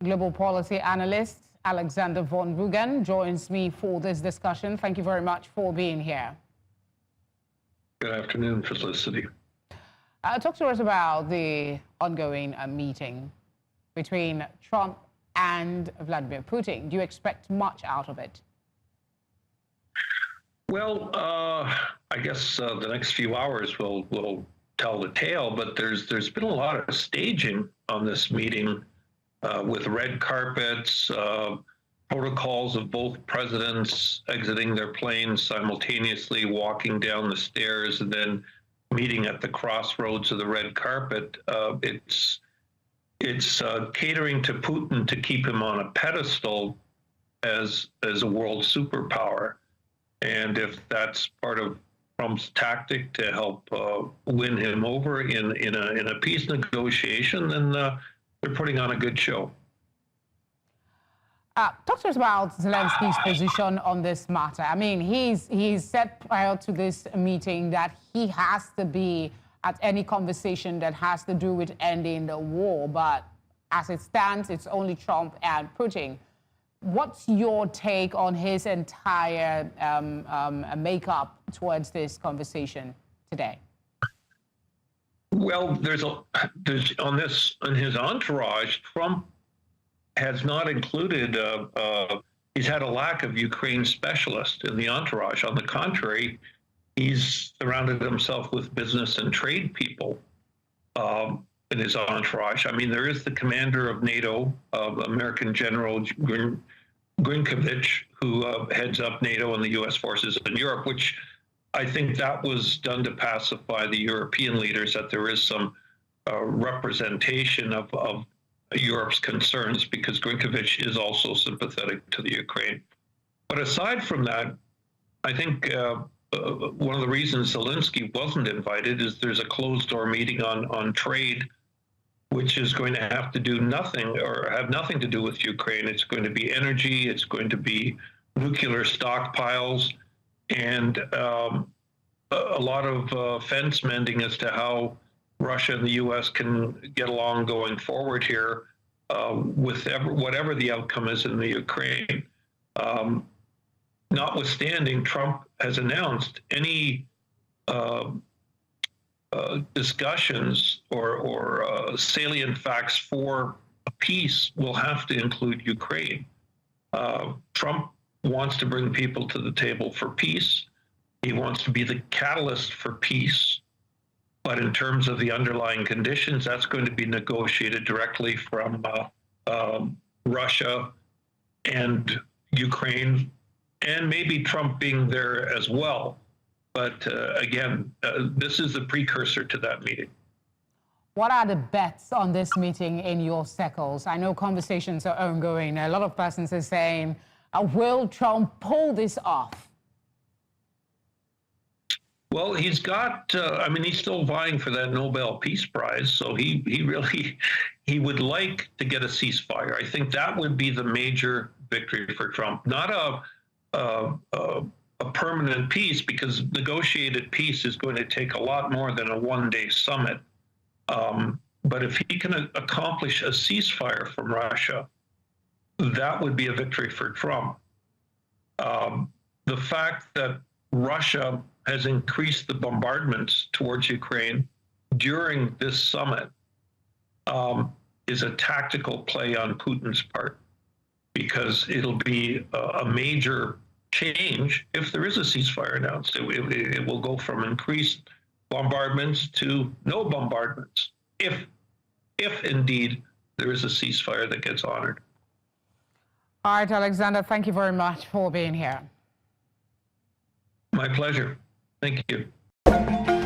global policy analyst Alexander Von Rugen joins me for this discussion. Thank you very much for being here. Good afternoon, Felicity. Talk to us about the ongoing meeting between Trump and Vladimir Putin. Do you expect much out of it? Well, I guess the next few hours will tell the tale, but there's been a lot of staging on this meeting with red carpets, protocols of both presidents exiting their planes simultaneously, walking down the stairs, and then meeting at the crossroads of the red carpet. It's catering to Putin to keep him on a pedestal as a world superpower. And if that's part of Trump's tactic to help win him over in a peace negotiation, then they're putting on a good show. Talk to us about Zelensky's position on this matter. I mean, he's said prior to this meeting that he has to be at any conversation that has to do with ending the war. But as it stands, it's only Trump and Putin. What's your take on his entire makeup towards this conversation today? Well, there's on his entourage, Trump has not included. He's had a lack of Ukraine specialists in the entourage. On the contrary, he's surrounded himself with business and trade people in his entourage. I mean, there is the commander of NATO, American General Grinkovich, who heads up NATO and the U.S. forces in Europe, which I think that was done to pacify the European leaders, that there is some representation of Europe's concerns, because Grinkovich is also sympathetic to the Ukraine. But aside from that, I think one of the reasons Zelensky wasn't invited is there's a closed-door meeting on trade, which is going to have to do nothing or have nothing to do with Ukraine. It's going to be energy, it's going to be nuclear stockpiles, and a lot of fence mending as to how Russia and the U.S. can get along going forward here with whatever the outcome is in the Ukraine. Notwithstanding, Trump has announced any discussions or salient facts for a peace will have to include Ukraine. Trump wants to bring people to the table for peace. He wants to be the catalyst for peace. But in terms of the underlying conditions, that's going to be negotiated directly from Russia and Ukraine, and maybe Trump being there as well. But again, this is the precursor to that meeting. What are the bets on this meeting in your circles? I know conversations are ongoing. A lot of persons are saying, will Trump pull this off? Well, he's got, I mean, he's still vying for that Nobel Peace Prize, so he would like to get a ceasefire. I think that would be the major victory for Trump, not a permanent peace, because negotiated peace is going to take a lot more than a one-day summit. But if he can accomplish a ceasefire from Russia, that would be a victory for Trump. The fact that Russia has increased the bombardments towards Ukraine during this summit is a tactical play on Putin's part, because it'll be a major change if there is a ceasefire announced. It will go from increased bombardments to no bombardments, if indeed there is a ceasefire that gets honored. All right, Alexander, thank you very much for being here. My pleasure. Thank you.